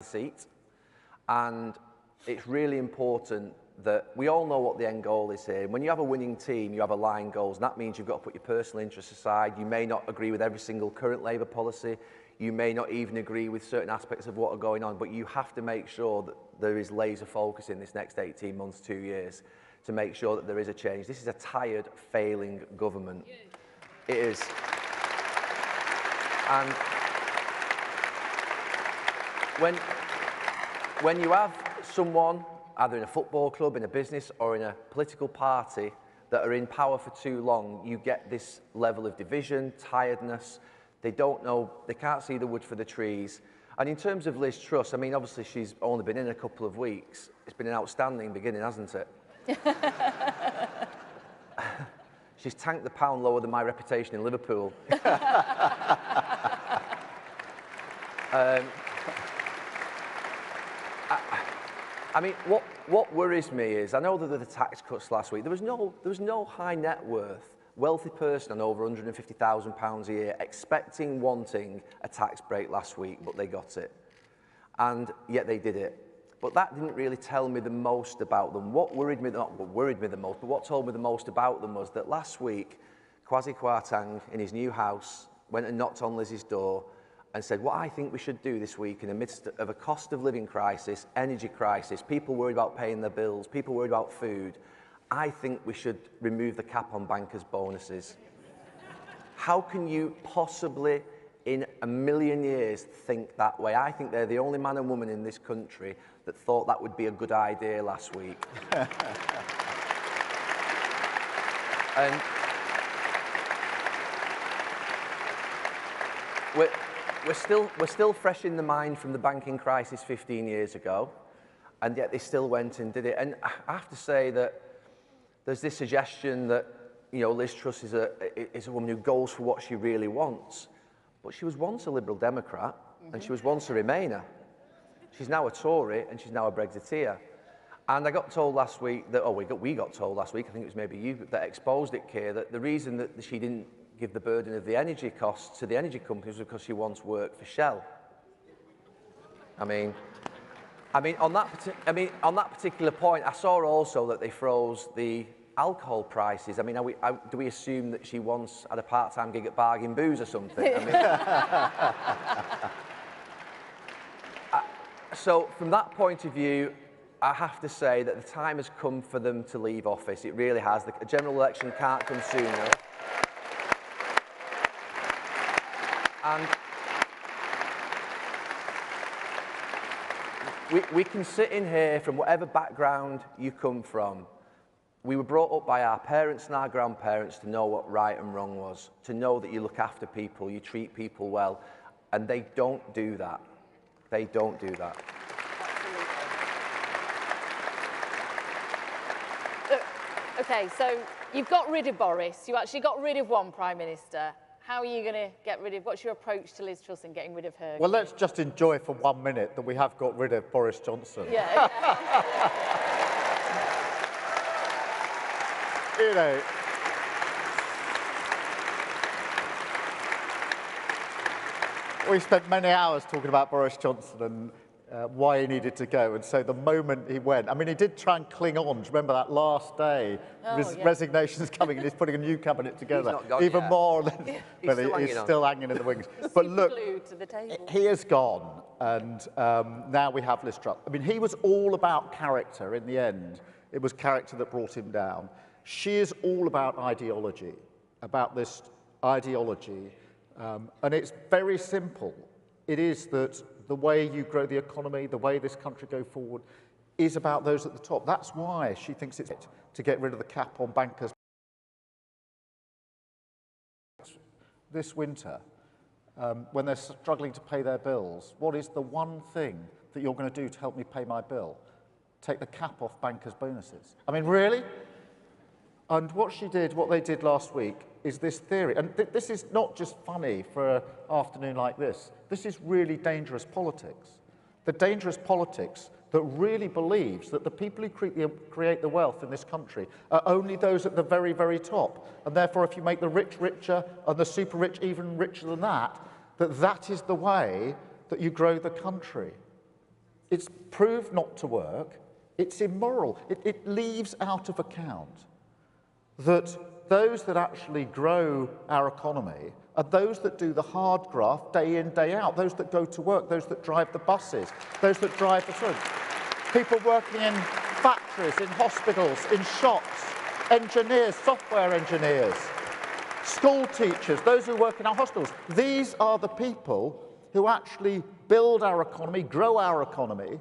seat, and it's really important that we all know what the end goal is here. When you have a winning team, you have aligned goals, and that means you've got to put your personal interests aside. You may not agree with every single current Labour policy. You may not even agree with certain aspects of what are going on, but you have to make sure that there is laser focus in this next 18 months, 2 years, to make sure that there is a change. This is a tired, failing government. It is. And when you have someone, either in a football club, in a business, or in a political party, that are in power for too long, you get this level of division, tiredness. They don't know, they can't see the wood for the trees. And in terms of Liz Truss, I mean, obviously she's only been in a couple of weeks. It's been an outstanding beginning, hasn't it? She's tanked the pound lower than my reputation in Liverpool. I mean, what worries me is, I know that there were the tax cuts last week. There was no high net worth, wealthy person on over £150,000 a year expecting, wanting a tax break last week, but they got it. And yet they did it. But that didn't really tell me the most about them. What worried me, not what worried me the most, but what told me the most about them was that last week, Kwasi Kwarteng, in his new house, went and knocked on Liz's door and said, what I think we should do this week in the midst of a cost of living crisis, energy crisis, people worried about paying their bills, people worried about food, I think we should remove the cap on bankers' bonuses. How can you possibly, in a million years, think that way? I think they're the only man and woman in this country that thought that would be a good idea last week. And we're still fresh in the mind from the banking crisis 15 years ago, and yet they still went and did it. And I have to say that there's this suggestion that, you know, Liz Truss is a woman who goes for what she really wants. But she was once a Liberal Democrat, and she was once a Remainer. She's now a Tory, and she's now a Brexiteer. And I got told last week that, we got told last week, I think it was maybe you that exposed it, Keir, that the reason that she didn't give the burden of the energy costs to the energy companies was because she once worked for Shell. I mean, on that particular point, I saw also that they froze the alcohol prices. I mean, do we assume that she once had a part-time gig at Bargain Booze or something? I mean, so from that point of view, I have to say that the time has come for them to leave office. It really has. The general election can't come sooner. And we can sit in here from whatever background you come from. We were brought up by our parents and our grandparents to know what right and wrong was, to know that you look after people, you treat people well, and they don't do that. They don't do that. Okay, so you've got rid of Boris. You actually got rid of one Prime Minister. How are you going to get rid of, what's your approach to Liz Truss and getting rid of her? Well, let's just enjoy for 1 minute that we have got rid of Boris Johnson. Yeah. You know, we spent many hours talking about Boris Johnson and why he needed to go. And so the moment he went, I mean, he did try and cling on. Do you remember that last day? Resignation's coming and he's putting a new cabinet together. He's not gone even yet. More than, he's still hanging in the wings. But look, to the table. he is gone. And now we have Liz Truss. I mean, he was all about character in the end. It was character that brought him down. She is all about ideology, about this ideology. And it's very simple. It is that the way you grow the economy, the way this country go forward, is about those at the top. That's why she thinks it's to get rid of the cap on bankers. This winter, when they're struggling to pay their bills, what is the one thing that you're going to do to help me pay my bill? Take the cap off bankers' bonuses. I mean, really? And what they did last week is this theory. And this is not just funny for an afternoon like this. This is really dangerous politics. The dangerous politics that really believes that the people who create the wealth in this country are only those at the very, very top. And therefore, if you make the rich richer and the super rich even richer than that, that is the way that you grow the country. It's proved not to work. It's immoral. It leaves out of account that those that actually grow our economy are those that do the hard graft day in, day out, those that go to work, those that drive the buses, those that drive the trucks, people working in factories, in hospitals, in shops, engineers, software engineers, school teachers, those who work in our hospitals. These are the people who actually build our economy, grow our economy,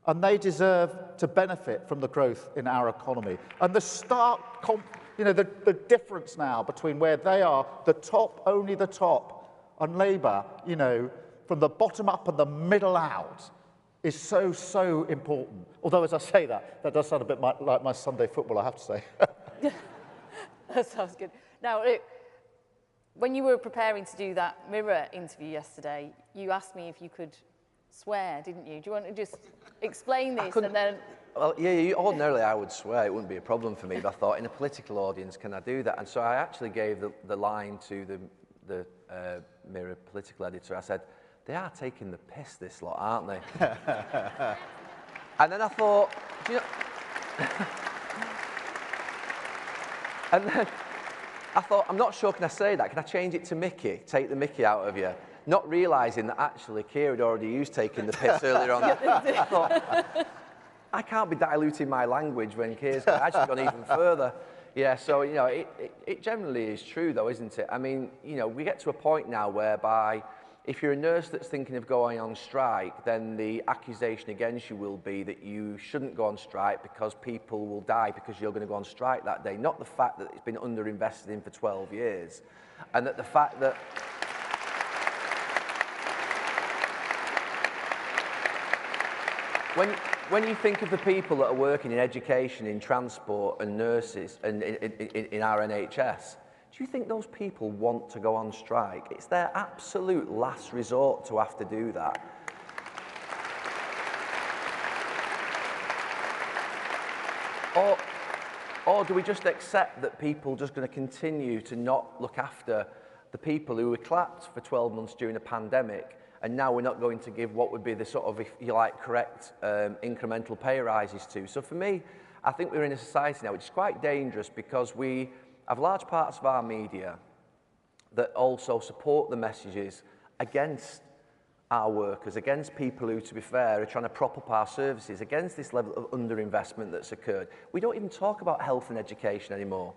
and they deserve to benefit from the growth in our economy. And the stark, the difference now between where they are, the top, only the top, and Labour, from the bottom up and the middle out, is so, so important. Although, as I say that does sound a bit like my Sunday football, I have to say. That sounds good. Now, look, when you were preparing to do that Mirror interview yesterday, you asked me if you could swear, didn't you? Do you want to just explain this and then... Well, yeah, ordinarily I would swear, it wouldn't be a problem for me, but I thought in a political audience, can I do that? And so I actually gave the line to the Mirror political editor. I said, they are taking the piss, this lot, aren't they? And then I thought, do you know... And then I thought, I'm not sure, can I say that? Can I change it to Mickey? Take the Mickey out of you? Not realising that actually Keir had already used taking the piss earlier on. I thought, I can't be diluting my language when Keir's actually gone even further. Yeah, so, it generally is true though, isn't it? I mean, we get to a point now whereby if you're a nurse that's thinking of going on strike, then the accusation against you will be that you shouldn't go on strike because people will die because you're going to go on strike that day. Not the fact that it's been underinvested in for 12 years. And that the fact that... When you think of the people that are working in education, in transport and nurses and in our NHS, do you think those people want to go on strike? It's their absolute last resort to have to do that. Or do we just accept that people are just going to continue to not look after the people who were clapped for 12 months during a pandemic, and now we're not going to give what would be the sort of, if you like, correct incremental pay rises to? So for me, I think we're in a society now which is quite dangerous because we have large parts of our media that also support the messages against our workers, against people who, to be fair, are trying to prop up our services, against this level of underinvestment that's occurred. We don't even talk about health and education anymore.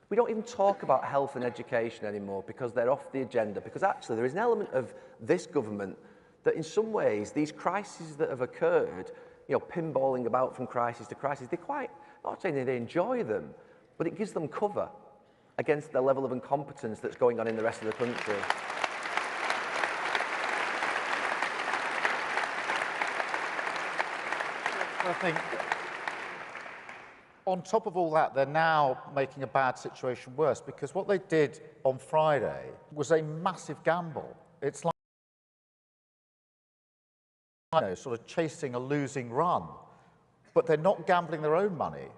We don't even talk about health and education anymore because they're off the agenda, because actually there is an element of this government that in some ways these crises that have occurred, pinballing about from crisis to crisis, they quite, not saying that they enjoy them, but it gives them cover against the level of incompetence that's going on in the rest of the country. I think on top of all that, they're now making a bad situation worse because what they did on Friday was a massive gamble. It's like, sort of chasing a losing run, but they're not gambling their own money.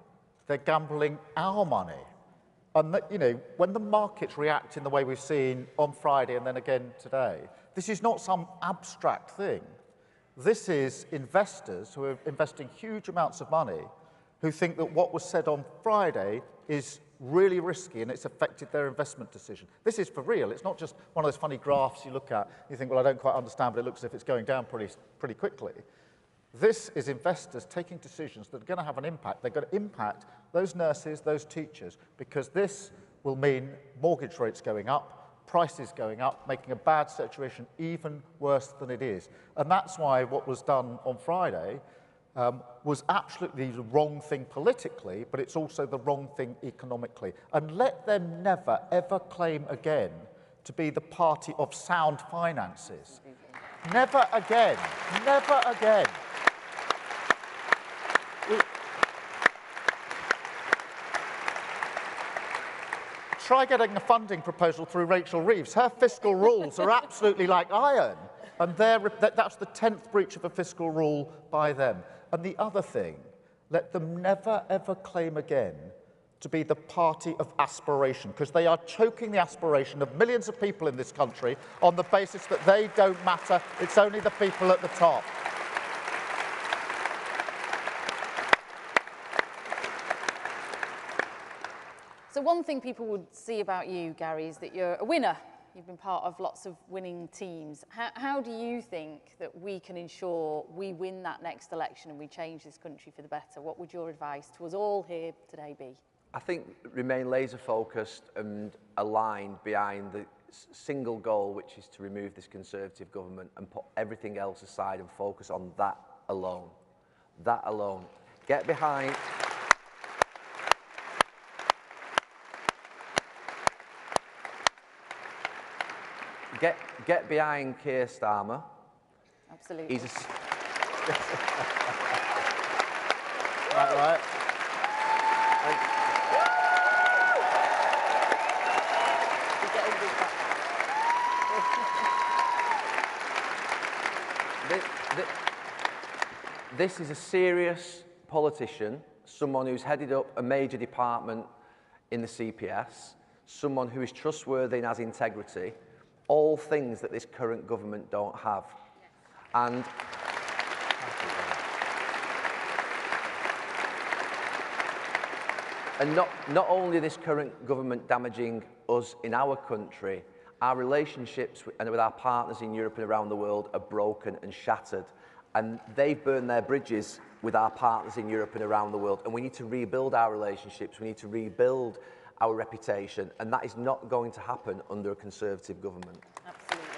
They're gambling our money. And that, when the markets react in the way we've seen on Friday and then again today, this is not some abstract thing. This is investors who are investing huge amounts of money who think that what was said on Friday is really risky and it's affected their investment decision. This is for real. It's not just one of those funny graphs you look at. You think, well, I don't quite understand, but it looks as if it's going down pretty quickly. This is investors taking decisions that are going to have an impact. They're going to impact those nurses, those teachers, because this will mean mortgage rates going up, prices going up, making a bad situation even worse than it is. And that's why what was done on Friday was absolutely the wrong thing politically, but it's also the wrong thing economically. And let them never, ever claim again to be the party of sound finances. Never again. Never again. Try getting a funding proposal through Rachel Reeves. Her fiscal rules are absolutely like iron. And that's the 10th breach of a fiscal rule by them. And the other thing, let them never, ever claim again to be the party of aspiration, because they are choking the aspiration of millions of people in this country on the basis that they don't matter. It's only the people at the top. So one thing people would see about you, Gary, is that you're a winner. You've been part of lots of winning teams. How do you think that we can ensure we win that next election and we change this country for the better? What would your advice to us all here today be? I think remain laser focused and aligned behind the single goal, which is to remove this Conservative government and put everything else aside and focus on that alone. That alone. Get behind... Get behind Keir Starmer. Absolutely. He's a... Right. This is a serious politician, someone who's headed up a major department in the CPS, someone who is trustworthy and has integrity, all things that this current government don't have. And not only this current government damaging us in our country, our relationships with our partners in Europe and around the world are broken and shattered. And they've burned their bridges with our partners in Europe and around the world. And we need to rebuild our relationships. We need to rebuild our reputation. And that is not going to happen under a Conservative government. Absolutely.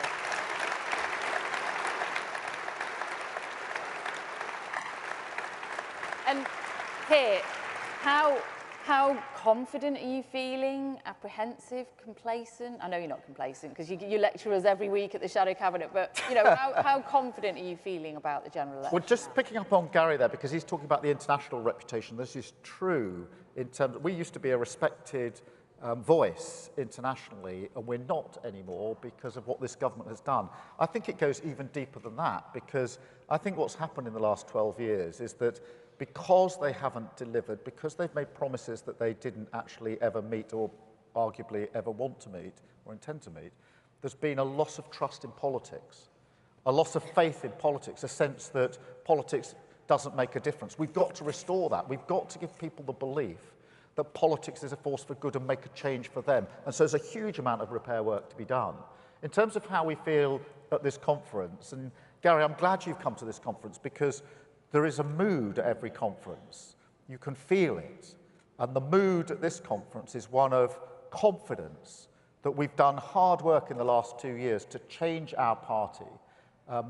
And Keir, how confident are you feeling? Apprehensive? Complacent? I know you're not complacent because you lecture us every week at the Shadow Cabinet, but you know, how confident are you feeling about the general election? Well, just picking up on Gary there, because he's talking about the international reputation, this is true in terms of, we used to be a respected voice internationally, and we're not anymore because of what this government has done. I think it goes even deeper than that, because I think what's happened in the last 12 years is that because they haven't delivered, because they've made promises that they didn't actually ever meet or arguably ever want to meet or intend to meet, there's been a loss of trust in politics, a loss of faith in politics, a sense that politics doesn't make a difference. We've got to restore that. We've got to give people the belief that politics is a force for good and make a change for them. And so there's a huge amount of repair work to be done. In terms of how we feel at this conference, and Gary, I'm glad you've come to this conference because there is a mood at every conference. You can feel it. And the mood at this conference is one of confidence that we've done hard work in the last 2 years to change our party,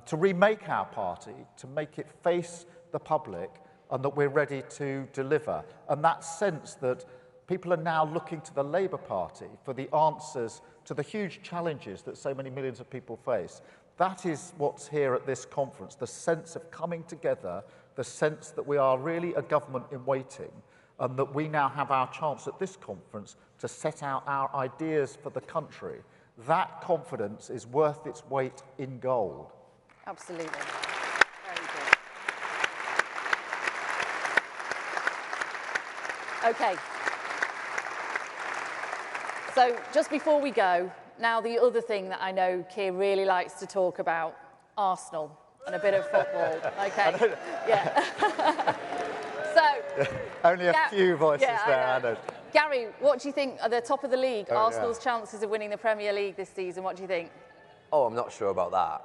to remake our party, to make it face the public, and that we're ready to deliver. And that sense that people are now looking to the Labour Party for the answers to the huge challenges that so many millions of people face. That is what's here at this conference, the sense of coming together, the sense that we are really a government in waiting, and that we now have our chance at this conference to set out our ideas for the country. That confidence is worth its weight in gold. Absolutely. Very good. Okay. So just before we go, now the other thing that I know Keir really likes to talk about, Arsenal and a bit of football. Okay. Yeah. So only a few voices there, I know. Gary, what do you think are the top of the league? Arsenal's chances of winning the Premier League this season, what do you think? Oh, I'm not sure about that.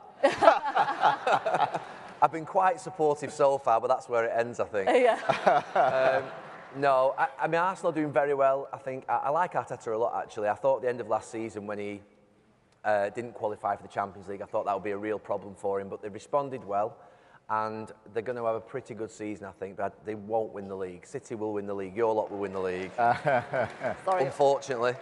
I've been quite supportive so far, but that's where it ends, I think. Yeah. No, I mean, Arsenal are doing very well. I think I like Arteta a lot, actually. I thought at the end of last season when he didn't qualify for the Champions League, I thought that would be a real problem for him, but they've responded well, and they're going to have a pretty good season, I think, but they won't win the league. City will win the league. Your lot will win the league. Sorry. Unfortunately.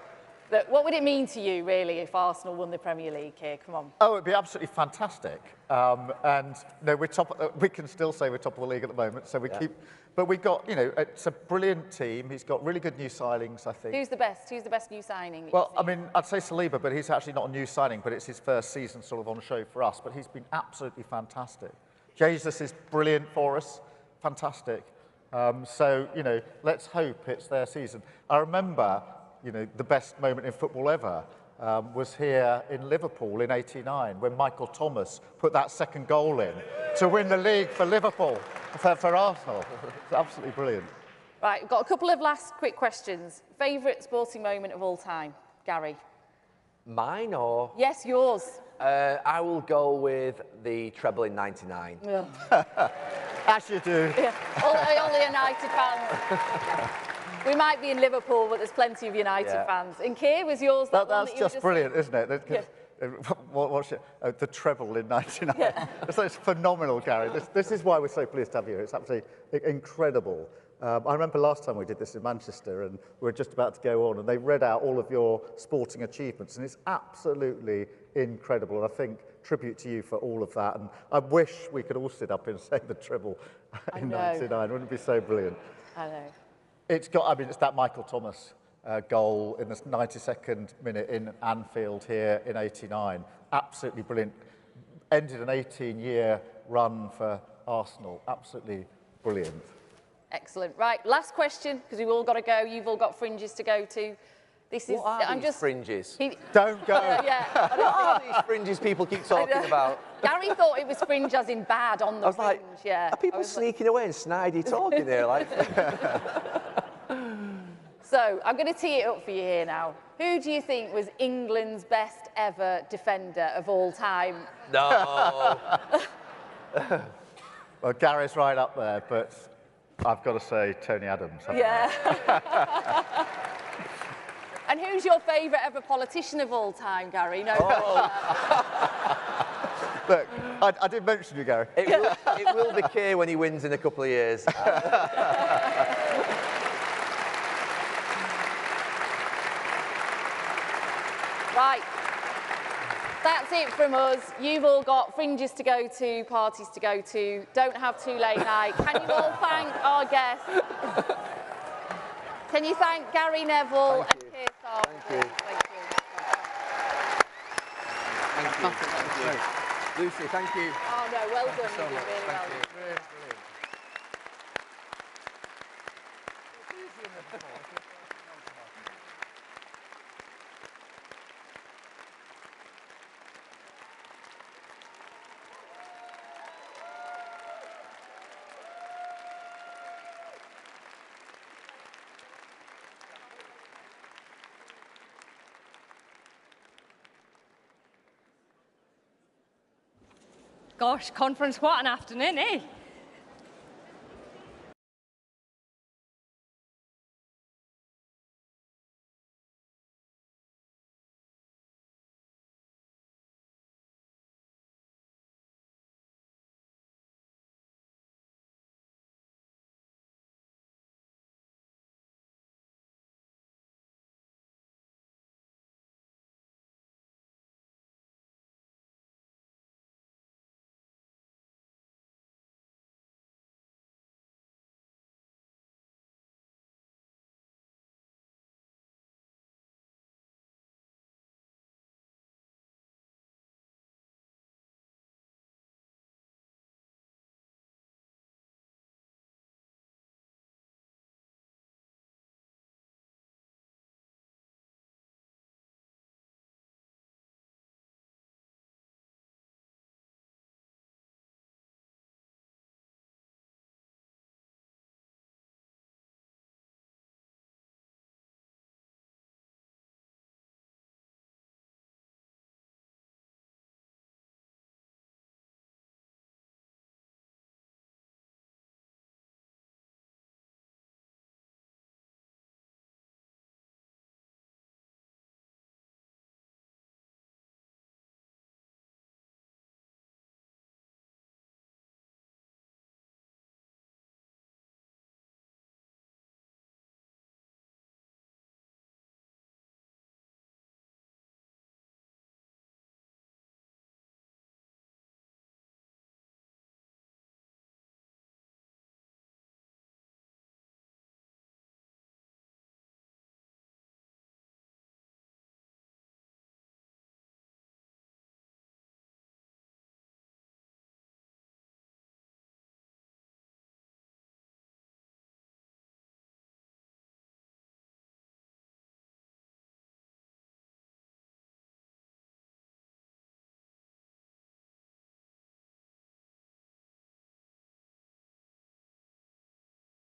But what would it mean to you, really, if Arsenal won the Premier League here? Come on. Oh, it'd be absolutely fantastic. And no, we can still say we're top of the league at the moment, so we keep. But we've got, you know, it's a brilliant team. He's got really good new signings, I think. Who's the best? Who's the best new signing? Well, I mean, I'd say Saliba, but he's actually not a new signing, but it's his first season sort of on show for us. But he's been absolutely fantastic. Jesus is brilliant for us, fantastic. So, you know, let's hope it's their season. I remember, you know, the best moment in football ever was here in Liverpool in '89 when Michael Thomas put that second goal in to win the league for Liverpool, for Arsenal. It's absolutely brilliant. Right, we've got a couple of last quick questions. Favourite sporting moment of all time, Gary? Mine or? Yes, yours. I will go with the treble in '99. As you do. Yeah. All the United fans. We might be in Liverpool, but there's plenty of United fans. And Keir, was yours that one That's that you were just brilliant, isn't it? Yeah. What's it? The treble in '99. Yeah. It's phenomenal, Gary. This is why we're so pleased to have you here. It's absolutely incredible. I remember last time we did this in Manchester, and we were just about to go on, and they read out all of your sporting achievements, and it's absolutely incredible. And I think tribute to you for all of that. And I wish we could all sit up and say the treble in '99. Wouldn't it be so brilliant? I know. It's that Michael Thomas goal in the 92nd minute in Anfield here in '89. Absolutely brilliant. Ended an 18-year run for Arsenal. Absolutely brilliant. Excellent. Right, last question, because we've all got to go. You've all got fringes to go to. This is. What are these fringes? Don't go. Yeah. What are these fringes people keep talking about? Gary thought it was fringe as in bad on the I was fringe. like, yeah. are people sneaking away and snidey talking there? Like, So I'm going to tee it up for you here now. Who do you think was England's best ever defender of all time? no. Well, Gary's right up there, but I've got to say Tony Adams. Yeah. And who's your favourite ever politician of all time, Gary? No. Look, I did mention you, Gary. It will be Keir when he wins in a couple of years. Right. That's it from us. You've all got fringes to go to, parties to go to. Don't have too late night. Can you all thank our guests? Can you thank Gary Neville and Keir Starmer? Thank you. Thank you. Lucy, thank you. Oh, no, well done. You did really well. Gosh, conference, what an afternoon, eh?